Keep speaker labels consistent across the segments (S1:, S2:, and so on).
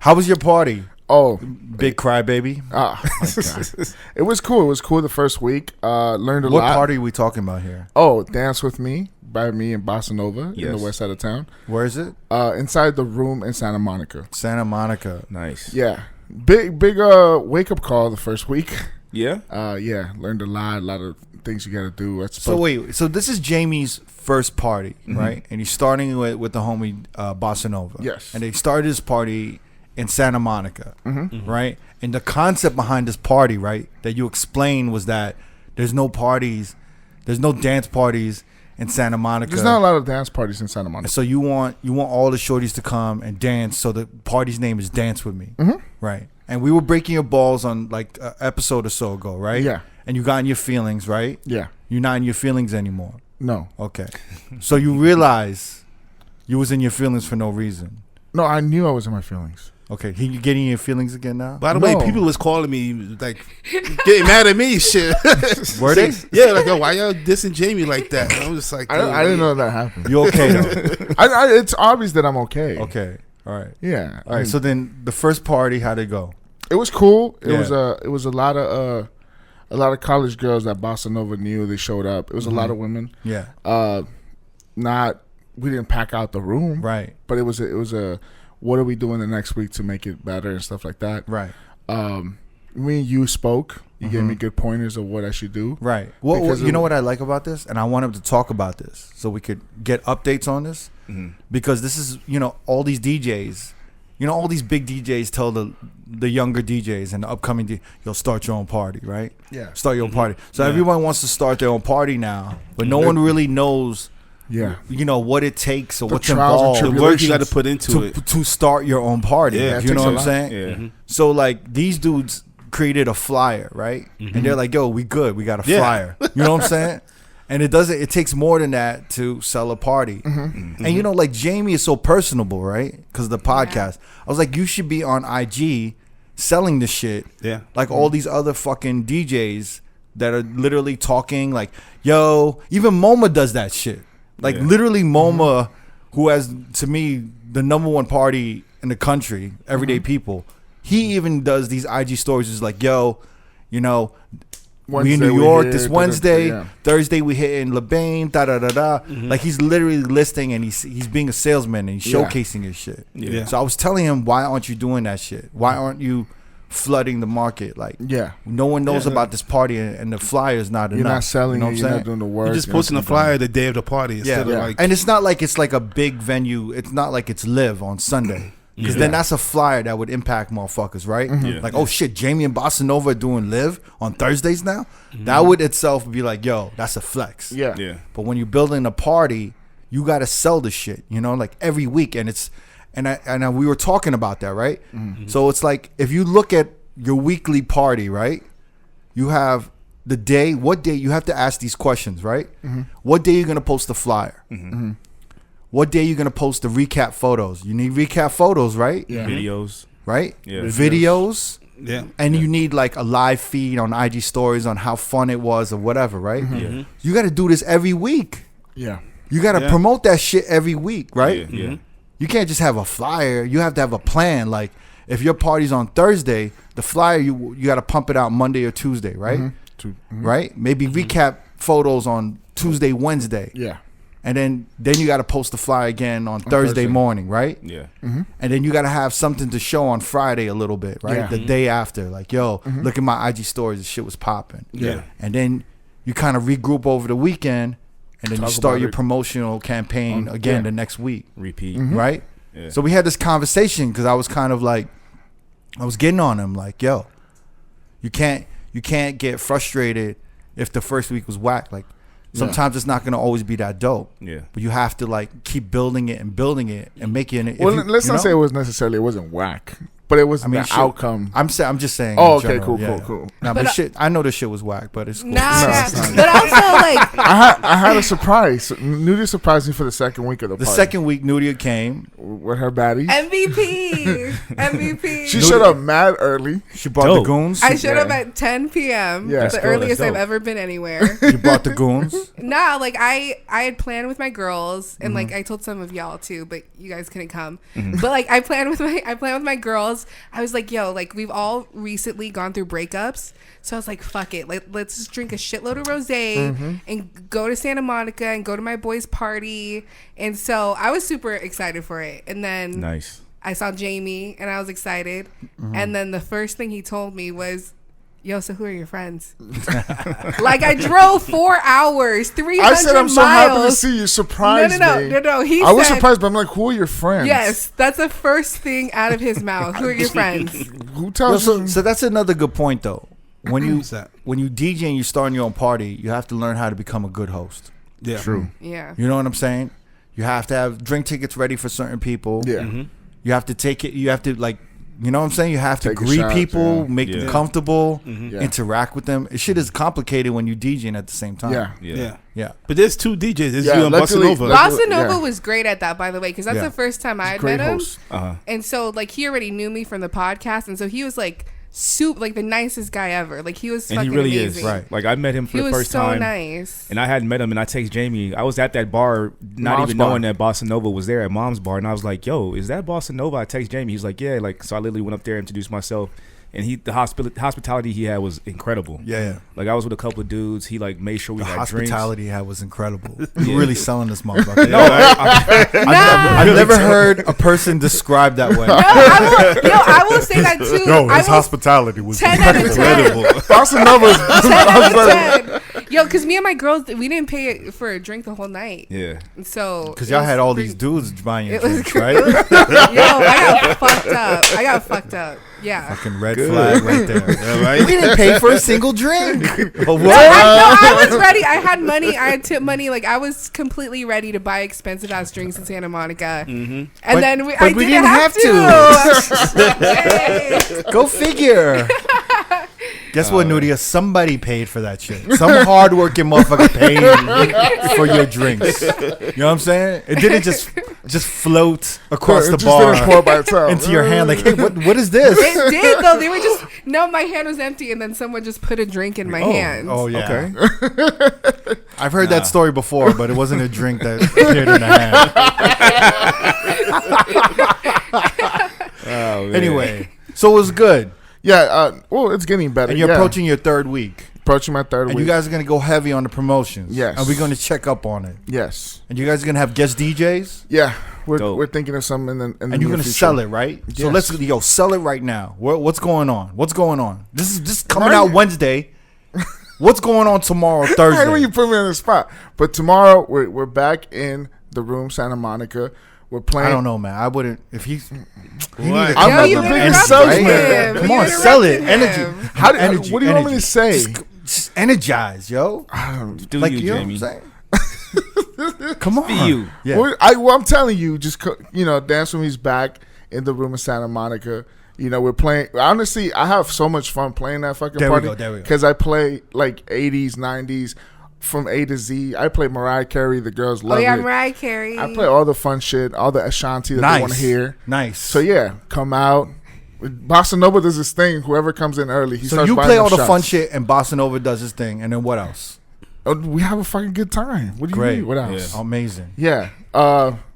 S1: How was your party?
S2: Oh,
S1: big crybaby.
S2: Oh my God. It was cool. It was cool the first week. Learned a lot.
S1: What party are we talking about here?
S2: Oh, Dance With Me by me and Bossa Nova in the west side of town.
S1: Where is it?
S2: Inside the Room in Santa Monica.
S1: Santa Monica.
S3: Nice.
S2: Yeah. Big wake up call the first week.
S3: Yeah?
S2: Yeah. Learned a lot of things you got to do.
S1: So wait, so this is Jamie's first party, right? And he's starting with the homie Bossa Nova.
S2: Yes.
S1: And they started his party in Santa Monica, right? And the concept behind this party, right, that you explained was that there's no parties, there's no dance parties in Santa Monica.
S2: There's not a lot of dance parties in Santa Monica.
S1: So you want all the shorties to come and dance. So the party's name is Dance With Me, right? And we were breaking your balls on like an episode or so ago, right?
S2: Yeah.
S1: And you got in your feelings, right?
S2: Yeah.
S1: You're not in your feelings anymore.
S2: No.
S1: Okay. So you realize you was in your feelings for no reason.
S2: No, I knew I was in my feelings.
S1: Okay, you getting in your feelings again now?
S4: By the way, people was calling me like getting mad at me, shit.
S1: Were they?
S4: Yeah, like, yo, why y'all dissing Jamie like that? And I'm just like,
S2: I didn't know that happened.
S1: You okay though?
S2: It's obvious that I'm okay.
S1: Okay, all right.
S2: Yeah.
S1: All right. So then the first party, how'd it go?
S2: It was cool. It
S1: Yeah.
S2: was a lot of college girls that Bossa Nova knew. They showed up. It was a lot of women.
S1: Yeah.
S2: We didn't pack out the room.
S1: Right.
S2: But it was a what are we doing the next week to make it better and stuff like that.
S1: Right.
S2: Me and you spoke. You gave me good pointers of what I should do.
S1: Right. Well, you know what I like about this? And I want him to talk about this so we could get updates on this. Because this is, all these DJs, all these big DJs tell the younger DJs and the upcoming you'll start your own party, right?
S2: Yeah.
S1: Start your own party. So everyone wants to start their own party now, but no one really knows what it takes or what's involved.
S4: The work you got to put into it
S1: to start your own party.
S4: Yeah,
S1: you know what I'm saying?
S3: Yeah.
S1: So like these dudes created a flyer, right? And they're like, yo, we good. We got a flyer. You know what I'm saying? And it takes more than that to sell a party. And like Jamie is so personable, right? Because of the podcast. I was like, you should be on IG selling the shit.
S4: Yeah.
S1: Like all these other fucking DJs that are literally talking like, yo, even MoMA does that shit. Like literally MoMA, who has to me the number one party in the country, Everyday People. He even does these IG stories. Is like, yo, we in New York this Wednesday, Thursday we hit in LeBain, Like he's literally listing and he's being a salesman and he's showcasing his shit. Yeah. So I was telling him, why aren't you doing that shit? Why aren't you flooding the market? Like, no one knows about this party and the flyer is not enough.
S2: You're not selling
S1: you know
S2: it. You're not doing the work.
S4: You're just posting a flyer the day of the party instead of like.
S1: And it's not like it's like a big venue. It's not like it's Live on Sunday. Because then that's a flyer that would impact motherfuckers, right? Like, oh shit, Jamie and Bossa Nova are doing Live on Thursdays now. That would itself be like, yo, that's a flex.
S2: Yeah.
S1: But when you're building a party, you got to sell the shit, like every week. And it's, and we were talking about that, right? So it's like, if you look at your weekly party, right? You have the day, what day, you have to ask these questions, right? What day are you going to post the flyer? What day are you going to post the recap photos? You need recap photos, right?
S2: Yeah.
S3: Videos.
S1: Right?
S3: Yeah.
S1: Videos.
S4: Yeah.
S1: And you need like a live feed on IG stories on how fun it was or whatever, right? You got to do this every week.
S2: Yeah.
S1: You got to promote that shit every week, right?
S3: Yeah.
S1: You can't just have a flyer. You have to have a plan. Like if your party's on Thursday, the flyer, you got to pump it out Monday or Tuesday, right? Right? Maybe recap photos on Tuesday, Wednesday.
S2: Yeah.
S1: And then you got to post the flyer again on Thursday morning, right?
S3: Yeah.
S1: And then you got to have something to show on Friday a little bit, right?
S2: Yeah.
S1: The day after. Like, yo, look at my IG stories. The shit was popping.
S2: Yeah.
S1: And then you kind of regroup over the weekend and then you start your promotional campaign again the next week.
S3: Repeat.
S1: Right?
S3: Yeah.
S1: So we had this conversation because I was kind of like, I was getting on him like, yo, you can't get frustrated if the first week was whack. Like, sometimes it's not going to always be that dope.
S3: Yeah.
S1: But you have to like keep building it and making it and making it.
S2: Well, let's not say it wasn't whack, but it was the
S1: shit,
S2: outcome.
S1: I'm just saying.
S2: Oh,
S1: in
S2: okay,
S1: general,
S2: cool.
S1: Nah, but shit, I know this shit was whack, but it's cool.
S3: Nah,
S2: it's not.
S3: but also like
S2: I had a surprise. Nudia surprised me for the second week of the
S1: The
S2: party.
S1: second week, Nudia came.
S2: With her baddies.
S3: MVP.
S2: She showed up mad early.
S1: She brought the goons.
S3: I showed up at 10 p.m.
S2: Yeah.
S3: the earliest I've ever been anywhere.
S1: She brought the goons.
S3: Nah, like I had planned with my girls, and like I told some of y'all too, but you guys couldn't come. But like I planned with my girls. I was like, yo, like we've all recently gone through breakups, so I was like, fuck it, like let's just drink a shitload of rosé and go to Santa Monica and go to my boys' party. And so I was super excited for it. And then
S5: Nice.
S3: I saw Jamie and I was excited. And then the first thing he told me was, yo, so who are your friends? Like I drove 4 hours, 300 miles.
S2: I said I'm so happy to see you. Surprised me.
S3: No.
S2: I was surprised, but I'm like, who are your friends?
S3: Yes, that's the first thing out of his mouth. Who are your friends?
S2: Who tells you?
S1: So that's another good point, though. When you
S4: What's that?
S1: DJ and you starting your own party, you have to learn how to become a good host.
S4: Yeah.
S2: True.
S3: Yeah.
S1: You know what I'm saying? You have to have drink tickets ready for certain people.
S2: Yeah.
S1: You have to take it. You have to like. You know what I'm saying? You have to
S2: Take a
S1: greet
S2: shot,
S1: people,
S2: yeah.
S1: make them comfortable,
S2: Yeah.
S1: interact with them. Shit is complicated when you DJing at the same time.
S2: Yeah.
S1: Yeah.
S4: But there's two DJs. There's
S2: Yeah,
S4: you and Bossa
S2: luckily-
S4: Nova.
S3: Bossa Nova
S2: Yeah.
S3: was great at that, by the way, because that's
S1: Yeah.
S3: the first time I had
S2: Great
S3: met him.
S2: host.
S3: And so, like, he already knew me from the podcast, and so he was like, like the nicest guy ever. Like, he was
S5: And
S3: fucking
S5: he really
S3: amazing.
S5: is. Right. Like I met him for
S3: He
S5: the
S3: was
S5: first
S3: so
S5: time.
S3: nice.
S5: And I hadn't met him, and I text Jamie. I was at that bar, not
S2: Mom's
S5: even
S2: bar.
S5: knowing that Bossa Nova was there at Mom's bar, and I was like, "Yo, is that Bossa Nova?" I text Jamie. He's like, "Yeah." Like, so I literally went up there, introduced myself, and the hospitality he had was incredible.
S1: Yeah.
S5: Like I was with a couple of dudes. He like made sure we
S1: The
S5: had
S1: hospitality had was incredible. You're really selling this motherfucker.
S5: drinks. No,
S1: I've never heard a person describe that way.
S3: I will say that too.
S1: Yo,
S3: I
S1: his
S3: will,
S1: hospitality was
S3: 10 out of 10.
S2: Bossa Nova's
S3: 10 out of 10. Yo, because me and my girls, we didn't pay for a drink the whole night.
S5: yeah.
S3: So
S1: Because y'all had all these dudes buying your
S3: It was
S1: drinks, right?
S3: Yo, I got fucked up. Yeah.
S1: Fucking red flag right there.
S4: Yeah, right?
S1: We didn't pay for a single drink. What?
S3: I was ready. I had money. I had tip money. Like I was completely ready to buy expensive ass drinks in Santa Monica. And then I didn't have to.
S1: Go figure. Guess what, Nudia? Somebody paid for that shit. Some hardworking motherfucker paid for your drinks. You know what I'm saying? It didn't just float across the
S2: It just
S1: bar
S2: didn't pour by itself.
S1: into your hand like, hey, what is this?
S3: It did though. They were just my hand was empty, and then someone just put a drink in my hand.
S1: Oh yeah.
S5: Okay.
S1: I've heard that story before, but it wasn't a drink that appeared in the hand.
S5: Oh, man.
S1: Anyway, so it was good.
S2: Yeah. Well, it's getting better.
S1: And you're
S2: yeah.
S1: approaching your third week.
S2: Approaching my third
S1: And
S2: week.
S1: you guys are going to go heavy on the promotions.
S2: Yes.
S1: And we're going to check up on it.
S2: Yes.
S1: And you guys are going to have guest DJs.
S2: Yeah.
S5: Dope.
S2: We're thinking of something in the
S1: And you're
S2: near
S1: going to
S2: future.
S1: sell it, right? So
S2: Yes.
S1: let's sell it right now. What's going on? What's going on? This is coming
S2: Right.
S1: out Wednesday. What's going on tomorrow,
S2: I hate
S1: Thursday?
S2: when you put me on the spot. But tomorrow we're back in the room, Santa Monica. We're playing.
S1: I don't know, man. I wouldn't. If he's.
S4: What?
S2: I'm
S3: Yo,
S2: not
S3: you
S2: the biggest
S3: interrupted
S2: salesman.
S3: him.
S1: Come
S3: You
S1: on, sell it.
S3: interrupted
S1: Energy.
S3: him.
S2: How do,
S1: Energy.
S2: what do you want me to say?
S1: Just energize, yo.
S5: Do
S1: Like,
S5: you,
S1: you know
S5: Jamie?
S1: what I'm saying? Come on.
S5: Be you.
S1: Yeah.
S2: Well, I'm telling you, just Dance With Me's back in the room in Santa Monica. We're playing. Honestly, I have so much fun playing that fucking
S1: There we
S2: party.
S1: go, there we go.
S2: Because I play like 80s, 90s, from A to Z. I play Mariah Carey. The girls love
S3: Oh yeah,
S2: it.
S3: Mariah Carey.
S2: I play all the fun shit, all the Ashanti that they want to hear.
S1: Nice.
S2: So yeah, come out. Bossa Nova does his thing. Whoever comes in early, he
S1: So
S2: starts
S1: you
S2: buying
S1: play
S2: them
S1: all the
S2: shots.
S1: fun shit, and Bossa Nova does his thing, and then what else?
S2: Oh, we have a fucking good time. What do you
S1: Great.
S2: mean? What else?
S1: Amazing.
S2: Yeah.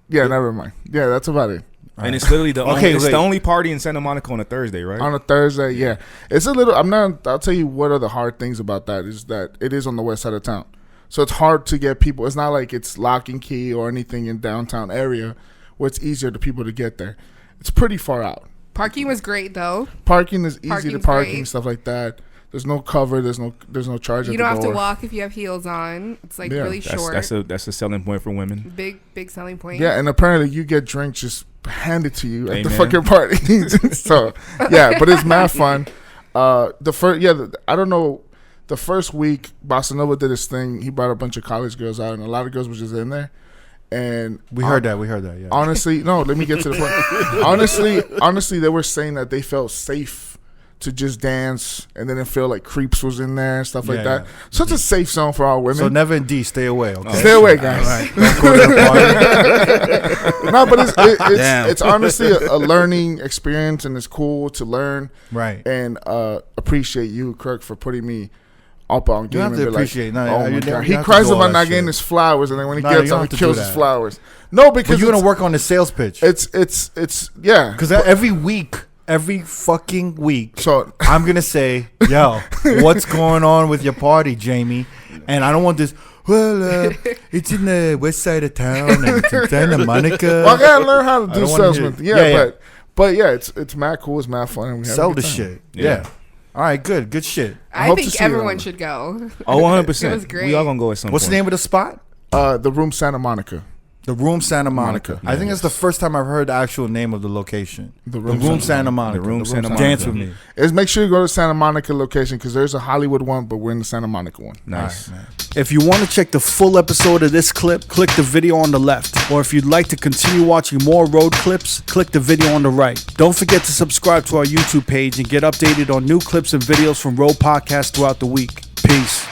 S2: Never mind. Yeah, that's about it.
S5: And it's literally the
S1: Okay,
S5: it's
S1: wait.
S5: the only party in Santa Monica on a Thursday, right?
S2: On a Thursday, yeah. It's a little. I'll tell you what are the hard things about that is that it is on the west side of town, so it's hard to get people. It's not like it's lock and key or anything in downtown area where it's easier to people to get there. It's pretty far out.
S3: Parking was great though.
S2: Parking is easy to
S3: Parking's
S2: parking,
S3: great.
S2: stuff like that. There's no cover. There's no charge.
S3: You
S2: at
S3: don't
S2: the
S3: have to
S2: door.
S3: walk if you have heels on. It's like
S2: Yeah.
S3: really short.
S5: That's a selling point for women.
S3: Big selling point.
S2: Yeah, and apparently you get drinks just handed to you at the
S5: Amen.
S2: fucking party. So yeah, but it's mad fun. I don't know. The first week, Bossa Nova did his thing. He brought a bunch of college girls out, and a lot of girls were just in there. And
S1: We heard that. Yeah.
S2: honestly, no, let me get to the point. Honestly, they were saying that they felt safe to just dance and they didn't feel like creeps was in there and stuff like that.
S1: Yeah.
S2: So it's a safe zone for all women.
S1: So never in D. Stay away. Okay.
S2: Stay away, guys.
S1: All right. Don't go to the party.
S2: No, but
S4: Damn.
S2: it's honestly a learning experience, and it's cool to learn.
S1: Right.
S2: And appreciate you, Kirk, for putting me up on game.
S1: have
S2: And
S1: to
S2: be
S1: appreciate-
S2: like,
S1: no,
S2: oh
S1: you
S2: my
S1: don't-
S2: God.
S1: you
S2: He
S1: have to
S2: cries
S1: do all
S2: about
S1: that
S2: not
S1: shit.
S2: getting his flowers, and then when he
S1: No, you
S2: gets
S1: don't
S2: them,
S1: have
S2: he
S1: to do
S2: kills his
S1: that.
S2: flowers. No, because
S1: But you're gonna work on the sales pitch.
S2: It's yeah.
S1: Because every fucking week,
S2: So
S1: I'm gonna say, "Yo, what's going on with your party, Jamie?" And I don't want this. Well, it's in the west side of town, and it's in Santa Monica.
S2: well, I gotta learn how to
S1: I
S2: do
S1: don't wanna
S2: salesman.
S1: hear-
S2: Yeah,
S1: yeah.
S2: but yeah, it's mad cool. It's mad fun. And we have a
S1: Sell
S2: good
S1: the
S2: time.
S1: shit.
S5: Yeah.
S1: Yeah. All right. Good shit.
S3: I
S2: hope to
S3: think
S2: see you
S3: everyone
S2: around.
S3: should go.
S5: Oh, 100%.
S3: It was great.
S5: We all gonna go at some
S1: What's
S5: point.
S1: the name of the spot?
S2: The room Santa Monica.
S1: The Room Santa Monica.
S2: Monica.
S1: I think it's the first time I've heard the actual name of the location.
S2: The
S1: The Room Santa Monica.
S5: The Room Santa Monica.
S1: Dance with me.
S2: Is make sure you go to Santa Monica location because there's a Hollywood one, but we're in the Santa Monica one.
S5: Nice.
S6: If you want to check the full episode of this clip, click the video on the left. Or if you'd like to continue watching more road clips, click the video on the right. Don't forget to subscribe to our YouTube page and get updated on new clips and videos from R.O.A.D Podcast throughout the week. Peace.